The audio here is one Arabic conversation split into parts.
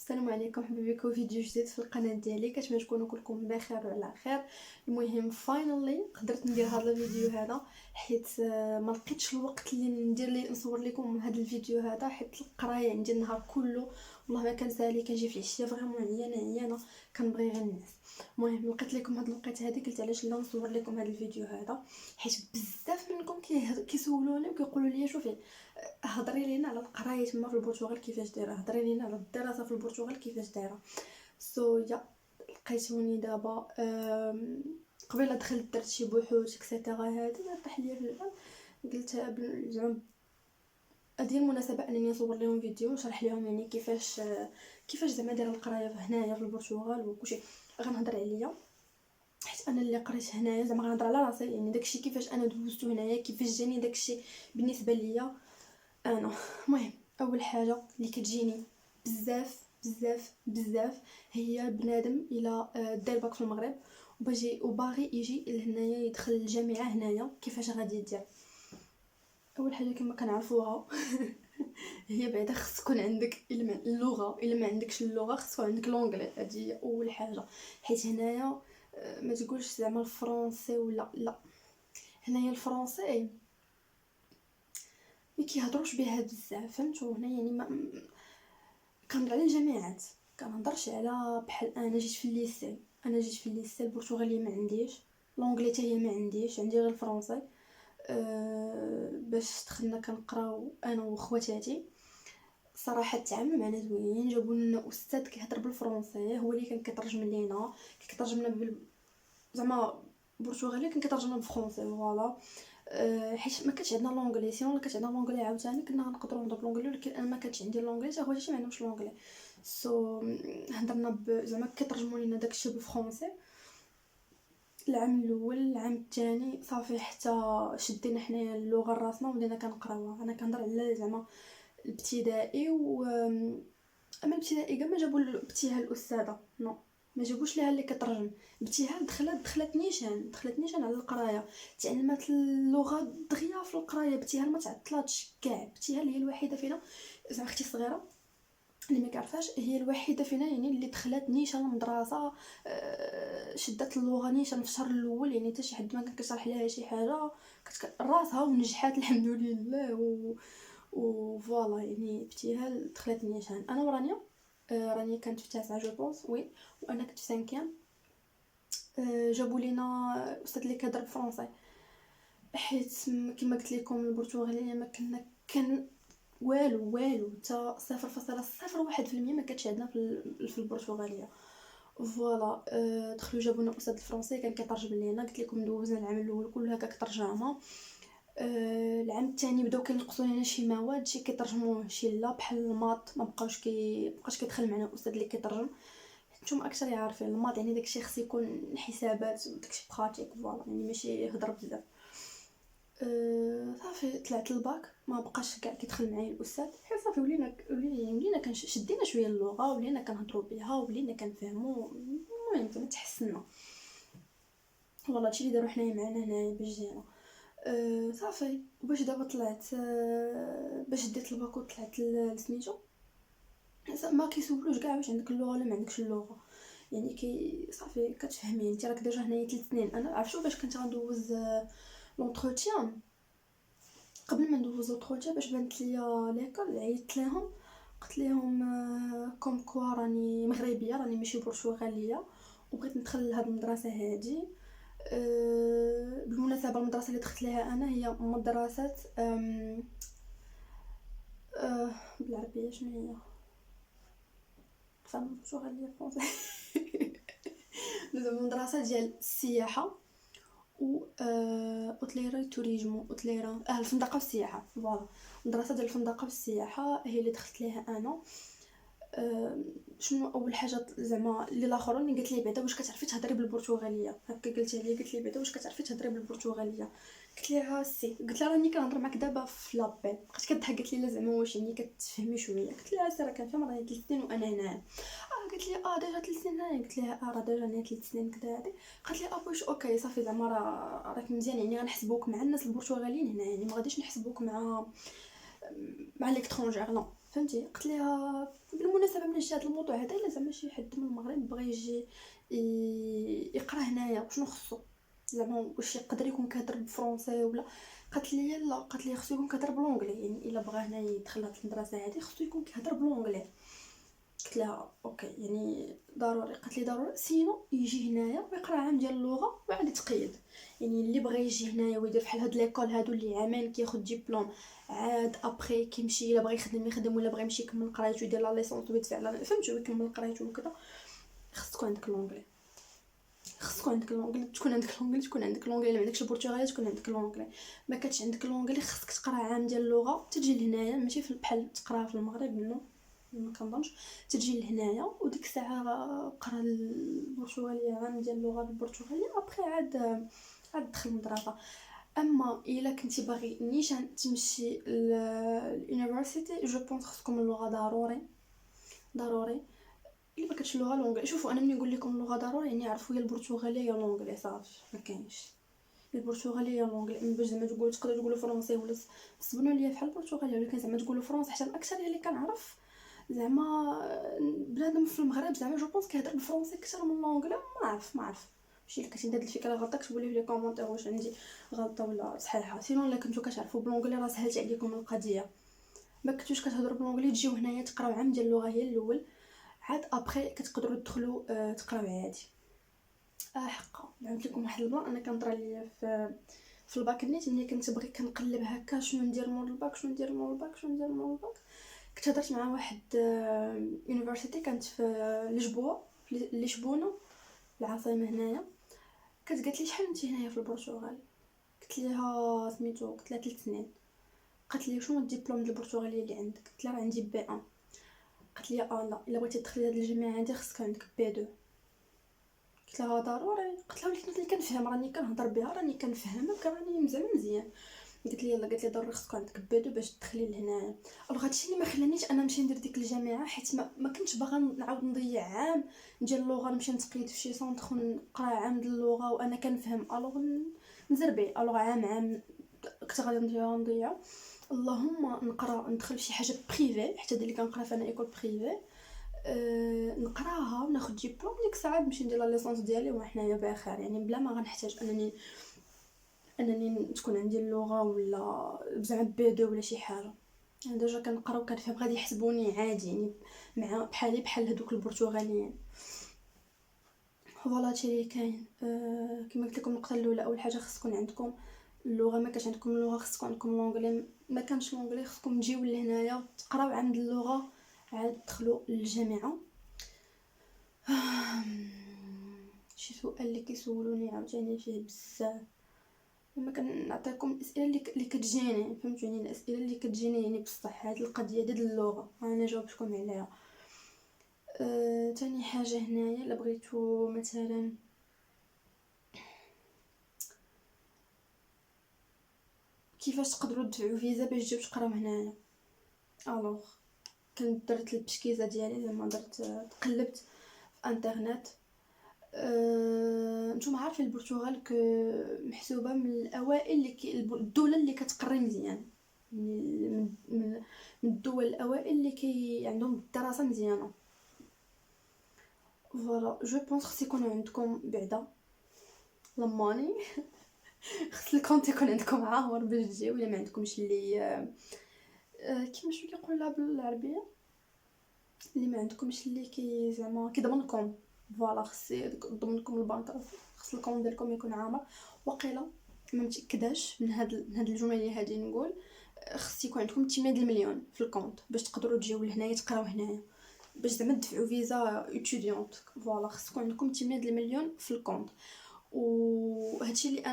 السلام عليكم حبيبيكم، فيديو جديد في القناه ديالي. كنتمنى تكونوا كلكم بخير وعلى خير. المهم فاينلي قدرت ندير هذا الفيديو هذا حيت ما لقيتش الوقت اللي نصور لكم هذا الفيديو هذا، حيت القرايه عندي النهار كله والله ما كنسالي، كنجي في العشيه فريمون عيانه كنبغي غير الناس. المهم لقيت لكم هذه الوقت هذه، قلت علاش لا نصور لكم هذا الفيديو هذا، حيت بزاف منكم كيسولوني وكيقولوا لي شوفي هضري لينا على القرايه تما في البرتغال كيفاش دايره، هضري لينا على الدراسه في البرتغال كيفاش دايره. يا لقيتوني دابا قبيله دخلت درت شي بحوث اكسيتيرا، هادي طاح ليا في البال، قلت زعما هذه المناسبه انني نصور لهم فيديو نشرح لهم يعني كيفاش زعما دايره القرايه هنايا في البرتغال وكلشي. غنهضر عليا حيت انا اللي قريت هنايا، زعما غنهضر على راسي، يعني داكشي كيفاش انا دوزتو هنايا، كيفاش جاني داكشي بالنسبه ليا انا. المهم اول حاجه اللي كتجيني بزاف هي بنادم الى دار باك في المغرب وباغي يجي لهنايا يدخل الجامعه هنايا، كيفاش غادي يدير؟ اول حاجه كما كنعرفوها هي بعدا خص تكون عندك اللغه، الا ما عندكش اللغه خص تكون عندك لونجلي، هذه هي اول حاجه. حيت هنايا ما تقولش زعما الفرنسي ولا لا، هنايا الفرنسي ما كيهضروش بها بزاف، فهمتوا؟ هنا يعني ما كنهضر على الجامعات، كنهضرش على بحال انا جيت في الليسي، البرتغاليه ما عنديش، لونجلي حتى هي ما عنديش، عندي غير الفرنسي. باش دخلنا كنقراو انا وخواتاتي، صراحه التعامل معنا زوين، جابوا لنا استاذ كيهضر بالفرنسي، هو اللي كان كيترجم لينا، كيترجم لنا زعما برتغالي، كان كيترجم لنا بالفرنسي فوالا. حيت ما كانش عندنا لونجلي، سينو كانت عندنا لونجلي عاوتاني كنا نقدروا نهضروا باللونجلي، ولكن انا ما كانش عندي لونجلي، حتى خواتي ما عندهمش لونجلي. هضرنا زعما كيترجموا لنا داكشي بالفرنسي. العام الاول العام الثاني صافي حتى شدينا حنايا اللغه لراسنا وبدينا كنقراوها. انا كنهضر على زعما الابتدائي اما الابتدائي كاع ما جابوا ابتهال الاستاذه، نو ما جابوش ليها اللي كترجم. ابتهال دخلت نيشان على القرايه، تعلمت اللغه دغيا في القرايه. ابتهال ما تعطلاتش كاع، ابتهال هي الوحيده فينا، زعما اختي صغيره اللي ما كعرفاش، هي الوحيده فينا يعني اللي دخلت نيشان المدرسه، شدت اللغه نيشان في الشهر الاول، يعني حتى شي حد ما كان كيشرح لها شي حاجه راسها ونجحات الحمد لله فوالا. يعني ابتهال دخلت نيشان. انا ورانيا رانيا كانت في 9 جو بونس وي، وانا كنت في 5. جابوا لينا استاذ اللي كيهضر بالفرنسي، حيت كما قلت لكم البرتغاليه ما كان والو حتى 0.01% ما كانتش عندنا في البرتغاليه فوالا. دخلوا جابوا لنا استاذ الفرنسي كان كيترجم لينا، قلت لكم دوزنا العام الاول كله هكا كترجمه. العام الثاني بداو كينقصوا لنا شي مواد، شي كيترجموه شي لا، بحال الماط ما بقاش كيدخل معنا الاستاذ اللي كيترجم. نتوما اكثر يعرفين الماط، يعني داكشي خص يكون حسابات وداكشي براتيك فوالا، يعني ماشي يهضر بزاف. صافي طلعت الباك ما بقاش كاع كيدخل معايا الاستاذ، حيت صافي ولينا شدينا شويه اللغه، ولينا كنهضروا بها، ولينا كنفهموا. المهم زعما تحسنا والله. هادشي اللي داروا حنايا معنا هنايا باش جينا. صافي وباش دابا طلعت، باش ديت الباك وطلعت لسميتو، ما كيسولوش كاع واش عندك اللغه ولا ما عندكش اللغه، يعني صافي كتفهمي انت راك ديجا هنايا 3 سنين. انا عرفتوا باش كنت غندوز لونتروتيان، قبل ما ندوز لونتروتيان باش بانت ليا ليكول، عيطت لهم قلت لهم كوم كوا راني مغربيه، راني ماشي برتغاليه، وبغيت ندخل لهاد المدرسه هادي. بالمناسبه المدرسه اللي دخلت لها انا هي مدرسه بالعربيه شنو هي فهم برتغاليه فرونسي مدرسه ديال السياحه و اوتليرا توريزمو، اوتليرا الفندقه والسياحه فوالا. مدرسه ديال الفندقه والسياحه هي اللي دخلت ليها انا. شنو اول حاجه زعما اللي الاخرين قالت لي بعدا واش كتعرفي تهضري بالبرتغاليه، هكا قالت لي، قالت لي بعدا واش كتعرفي تهضري بالبرتغاليه، قلت لها سي، قلت لها راني كنهضر معاك دابا في لابيل، بقات كضحك قالت لي لا زعما واش يعني كتفهمي شويه، قلت لها سير كنفهم راني 3 سنين وانا هنا. قالت لي ديجا 3 سنين هنايا، قلت لها راه ديجا انا 3 سنين كدا هادي. قالت لي واش اوكي صافي زعما راك مزيان، يعني غنحسبوك مع الناس البرتغاليين هنا، يعني ما غاديش نحسبوك مع ليكترونجير لا، فهمتي؟ قلت لها بالمناسبه نجي هذا الموضوع هذا الا زعما شي حد من المغرب بغى يجي يقرا هنايا شنو خصو زعما واش يقدر يكون كيهضر بالفرنسي ولا. قالت لي لا، قالت لي خصو يكون كيهضر بالونجلي، يعني الا بغى هنا يدخل هاد المدرسه هادي خصو يكون كيهضر بالونجلي. قلت لها اوكي يعني ضروري. قالت لي ضروري سينو يجي هنايا ويقرا عام ديال اللغه وعاد يتقيد. يعني اللي بغى يجي هنايا ويدير بحال هاد ليكول هادو اللي عامين كياخذ ديبلوم، عاد ابري كيمشي الا بغى يخدم ولا بغى يمشي يكمل قرايته ويدير لا ليسونس ويدفع فهمتي ويكمل قرايته وكذا. خص تكون عندك لونجلي، خص تكون عندك لونجلي، تكون عندك لونجلي، تكون عندك لونجلي. الا ما عندكش البرتغالي تكون عندك لونجلي. ما كانش عندك لونجلي خصك تقرا عام ديال اللغه تجي لهنايا، ماشي بحال تقراها في المغرب منو ما كنظنش. تجي لهنايا وديك الساعه قرا البرتغاليه عام ديال اللغه بالبرتغاليه ابري عاد دخل المدرسه. اما الا كنتي باغي نيشان تمشي لليونيفرسيتي جو بونس خصكم اللغه ضروري. اللي ما كانتش اللغه لونجلي. شوفوا انا ملي نقول لكم اللغه ضروري يعني عرفوا يا البرتغاليه يا لونجلي صافي ما كاينش البرتغاليه يا لونجلي. من باش زعما تقدروا تقولوا فرونسي ولا صبنوا ليا بحال البرتغاليه، ولكن زعما تقولوا فرونسي حتى الاكثر اللي كنعرف زعما بنادم في المغرب زعما جو بونس كيهضر بالفرنسي اكثر من اللونجلي. ما عرف ماشي الا كنتي هاد الفكره غلطه كتبوا لي في لي كومونتير واش عندي غلطه ولا صحيحه. سينو الا كنتو كتعرفوا باللونجلي راه سهلت عليكم القضيه. ما كنتوش كتهضروا باللونجلي تجيو هنايا تقراو عام ديال اللغه هي الاول، عاد ابري كتقدروا تدخلوا تقراو عادي. حقا نعاود لكم واحد البلان انا كنطرى ليا في الباك نيت. ملي كنت بغي كنقلب هكا شنو ندير مور الباك كنت هضرت مع واحد يونيفرسيتي كانت في لشبونه العاصمه هنايا. قالت لي شحال انت هنايا في البرتغال؟ قلت لها سميتو، قلت لها 3 سنين. قالت لي شنو الدبلوم ديال البرتغاليه اللي عندك؟ قلت لها عندي بي 1. قالت لي لا الا بغيتي تدخلي هاد الجامعه هادي خصك عندك بي 2. قلت لها ضروري. قلت لها ولكن اللي كنفهم راني كنهضر بها راني كنفهمك راني زعما مزيان. قالت لي يلا، قالت لي ضروري خصك عندك بي 2 باش تدخلي لهنايا. الوغ هادشي اللي ما خلانيش انا نمشي ندير ديك الجامعه، حيت ما كنتش باغا نعاود نضيع عام ديال اللغه نمشي نتقيد في شي سونطر نقرا عام ديال اللغه وانا كنفهم الوغ نزربي. الوغ عام كنت غادي نضيع. اللهم نقرا ندخل فشي حاجه بريفي، حتى اللي كنقرا فانا ايكول بريفي نقراها وناخذ ديبلوم. ديك الساعه نمشي ندير لا ليسونس ديالي وحنايا بخير، يعني بلا ما غنحتاج انني تكون عندي اللغه ولا زعما بي 2 ولا شي حاجه. انا ديجا كنقرا وكنفهم غادي يحسبوني عادي يعني مع بحال هذوك البرتغاليين. فوالا هادشي اللي كاين. كما قلت لكم النقطه الاولى اول حاجه خص تكون عندكم اللغه. ما كانش عندكم اللغه خص تكون عندكم لونجلي. ما كانش لونجلي خصكم تجيو لهنايا تقراو عند اللغه عاد تدخلوا للجامعه. شي سؤال اللي كيسولوني عاوتاني فيه بزاف. لما كنعطيكم الاسئله اللي كتجيني فهمتوا، يعني الاسئله اللي كتجيني يعني بصح هاد القضيه ديال اللغه انا جاوبتكم عليها. تاني حاجه هنايا الا بغيتو مثلا كيفاش تقدروا تدفعوا فيزا باش تجيو تقراو هنايا. الوغ كنت درت البشكيزه ديالي لما تقلبت في انترنت. نتوما عارفين البرتغال محسوبه من الاوائل الدوله اللي كتقري مزيان، من الدول الاوائل اللي عندهم الدراسه مزيانه. فوالا جو بونس خص يكون عندكم بعدا لماني خص الكونت يكون عندكم عامر باش تجيو. ولا ما عندكمش اللي كيما شنو كيقولوا بالعربيه اللي ما عندكمش اللي زعما كيضمنكم. فوالا خص يضمنكم البنك، خص الكونت ديالكم يكون عامر. وقيله ما متاكداش من هاد الجمله اللي هادي نقول خص يكون عندكم 8 المليون في الكونت باش تقدروا تجيو لهنايا تقراو هنايا باش زعما تدفعوا فيزا اتيديونت. فوالا خص يكون عندكم 8 المليون في الكونت. وهادشي اللي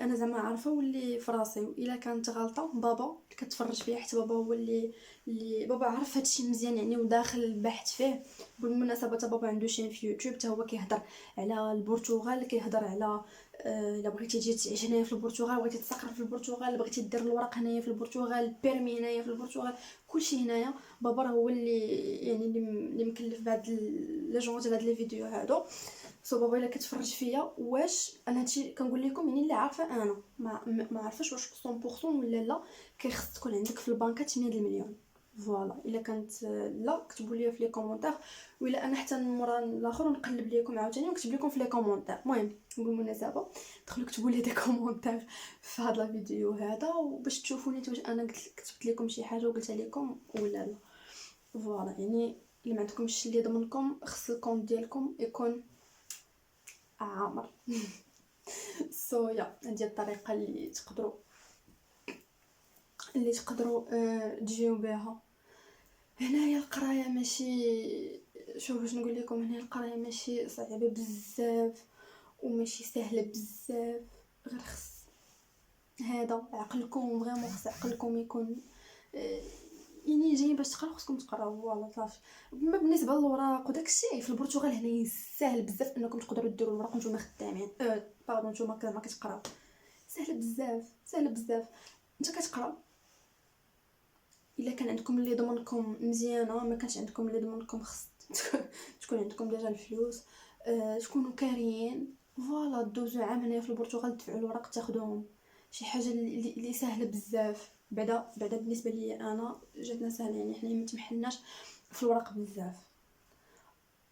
انا زعما عارفه واللي في راسي. الا كانت غلطه بابا كتفرج فيا حيت بابا هو اللي بابا عارف هادشي مزيان يعني وداخل البحث فيه. بالمناسبه بابا عنده شين في يوتيوب حتى هو كيهضر على البرتغال، كيهضر على الا بغيتي تجي تعيش هنايا في البرتغال، بغيتي تسافر في البرتغال، بغيتي دير الوراق هنايا في البرتغال، البيرمي هنايا في البرتغال، كلشي هنايا. بابا راه هو اللي مكلف بهاد لي جونج هاد لي فيديو هادو. بابا الا كتفرج فيا واش انا هادشي كنقول لكم يعني اللي عارفه انا ما عارفاش واش 100% ولا لا. كيخص تكون عندك في البنكه 8 المليون. فوالا. الا كانت لا كتبوا لي في لي كومونتير، ولا انا حتى مورا الاخر نقلب لكم عاوتاني ونكتب لكم في لي كومونتير. المهم بالمناسبه دخلوا كتبوا لي دي كومونتير في هذا الفيديو هذا، وباش تشوفوني واش انا كتبت لكم شي حاجه وقلت لكم ولا لا. فوالا يعني اللي ما عندكمش اللي ضمنكم خص الكونت ديالكم يكون عامر. سو يا هذه الطريقه اللي تقدروا تجيو بها. هنايا القرايه ماشي، شوف باش نقول لكم، هنا القرايه ماشي صعيبه بزاف وماشي سهله بزاف، غير خص هذا عقلكم، فريمون خص عقلكم يكون يعني جايين باش تقراو، خصكم تقراو فوالا صافي. اما بالنسبه للوراق وداكشي في البرتغال هنا ساهل بزاف انكم تقدروا ديروا الوراق وانتم خدامين، باردون نتوما ما كتقراو، سهل بزاف سهل بزاف. انت كتقرا الا كان عندكم اللي ضمنكم مزيانه، ما كانش عندكم اللي ضمنكم خص تكون عندكم ديجا الفلوس، تكونوا كاريين فوالا، دوزو عام هنايا في البرتغال تدفعوا الوراق تاخذوهم، شي حاجه اللي سهله بزاف. بعدا بالنسبه لي انا جاتنا سهله، يعني حنا ما تمحلناش في الوراق بزاف،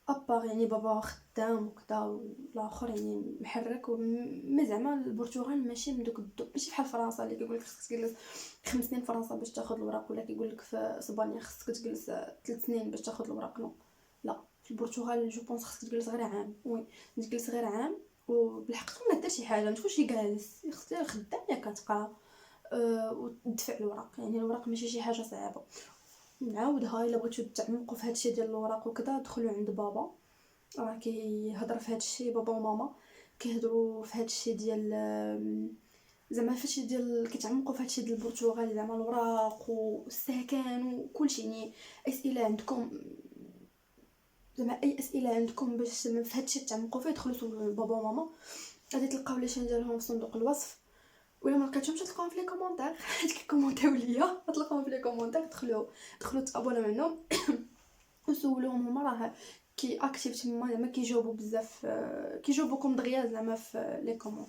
ابار يعني بابا خدام وكذا والاخر يعني محرك. وما زعما البرتغال ماشي من دوك ماشي بحال فرنسا اللي كيقول لك خصك تجلس 5 سنين في فرنسا باش تاخذ الوراق، ولا كيقول لك في اسبانيا خصك تجلس 3 سنين باش تاخذ الوراق. نو لا، في البرتغال جو بونس خصك تجلس غير عام، وي تجلس غير عام وبالحق تكون ما دير شي حاجه، ما تكونش جالس خصك خدام ياك كتقرا وتدفع الوراق. يعني الوراق ماشي شي حاجه صعيبه. نعاودها، الا بغيتو تعمقوا في هادشي ديال الوراق وكذا دخلوا عند بابا، راه كيهضر في هادشي، بابا وماما كيهضروا في هادشي ديال زعما فاش ديال كيتعمقوا في هادشي ديال البرتغال، زعما الوراق والسكن وكلشي. يعني اسئله عندكم، زعما اي اسئله عندكم باش في هادشي تعمقوا فيه دخلوا سولوا بابا وماما، غادي تلقاو لي شين ديالهم في صندوق الوصف، ولا ما لقيتهمش تلقاوهم في لي كومونتير حيت كيكومونتيو ليا، تلقاوهم في لي كومونتير، دخلوا تابوناو منهم وسولوهم هما، راه كي اكتيف تما زعما كيجاوبوا بزاف، كيجاوبوكم دغيا زعما في لي كومون.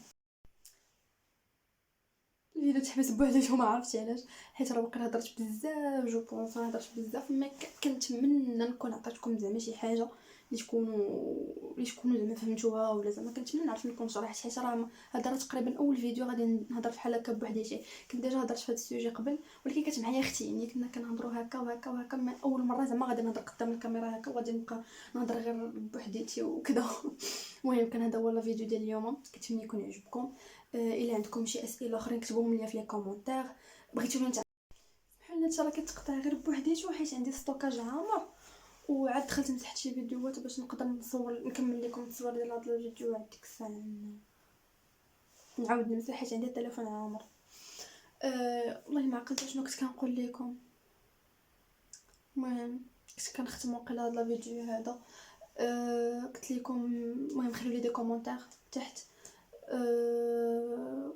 الفيديو تحبس بوحدو ما عرفتش علاش، حيت راه باقي هضرت بزاف، جو بونس هضرت بزاف، ما كنتمنى نكون عطيتكم زعما شي حاجه اللي تكونوا زعما فهمتوها، ولا زعما كنتمنى نعرف نكون شرحت، حيت راه هذا راه تقريبا اول فيديو غادي نهضر فحال هكا بوحديتي. كنت ديجا هضرت في هذا السوجي قبل، ولكن كانت معايا اختي، يعني كنا كنهضروا هكا وهكا وهكا، من اول مره زعما غادي نهضر قدام الكاميرا هكا وغادي نبقى نهضر غير بوحديتي وكذا. المهم كان هذا هو الفيديو ديال اليوم، كنتمنى يكون يعجبكم. الا عندكم شي اسئله اخرين كتبوهم لي في لي كومونتير، بغيتوني بحال هادشي راه كتقطع غير بوحديتو حيت عندي ستوكاج عامر، وعاد دخلت مسحت شي فيديوهات باش نقدر نكمل لكم التصوير ديال هاد الفيديوهات. ديك الساعه نعاود نمسح حيت عندي التليفون عامر. والله ما عقلت شنو كنت كنقول لكم. المهم كنت كنختم واقيلا هاد الفيديو هذا. قلت لكم المهم خليو لي دي كومونتير تحت،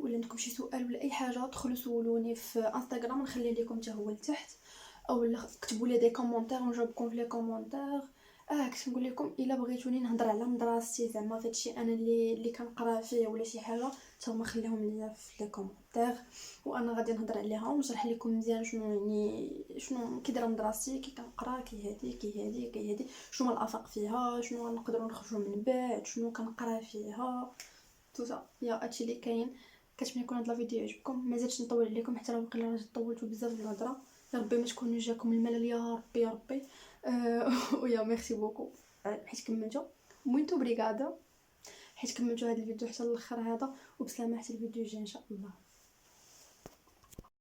ولا عندكم شي سؤال ولا اي حاجه دخلوا سولوني في انستغرام، نخلي لكم حتى هو لتحت، او كتبوا لي دي كومونتير ونجاوبكم في لي كومونتير. كنت نقول لكم الا بغيتوني نهضر على مدرستي زعما فهادشي انا اللي كنقرا فيه ولا شي حاجه، حتى هما خليهم ليا في لي كومونتير، وانا غادي نهضر عليها ونشرح لكم مزيان شنو كي دايره مدرستي، كي كنقرا، كي هادي شنو الافاق فيها، شنو نقدروا نخرجوا من بعد، شنو كنقرا فيها توتا. يا هادشي اللي كاين. كتمنى يكون هذا الفيديو يعجبكم، ما زادش نطول عليكم حتى راه واقيلا راه طولتوا بزاف في الهضره. يا ربي ما تكونوا جاكم الملل، يا ربي يا ربي. ويا ميرسي بوكو حيت كملتوا، مويتو بريغادا حيت كملتوا هذا الفيديو حتى الاخر هذا، وبسلامه حتى الفيديو الجاي ان شاء الله.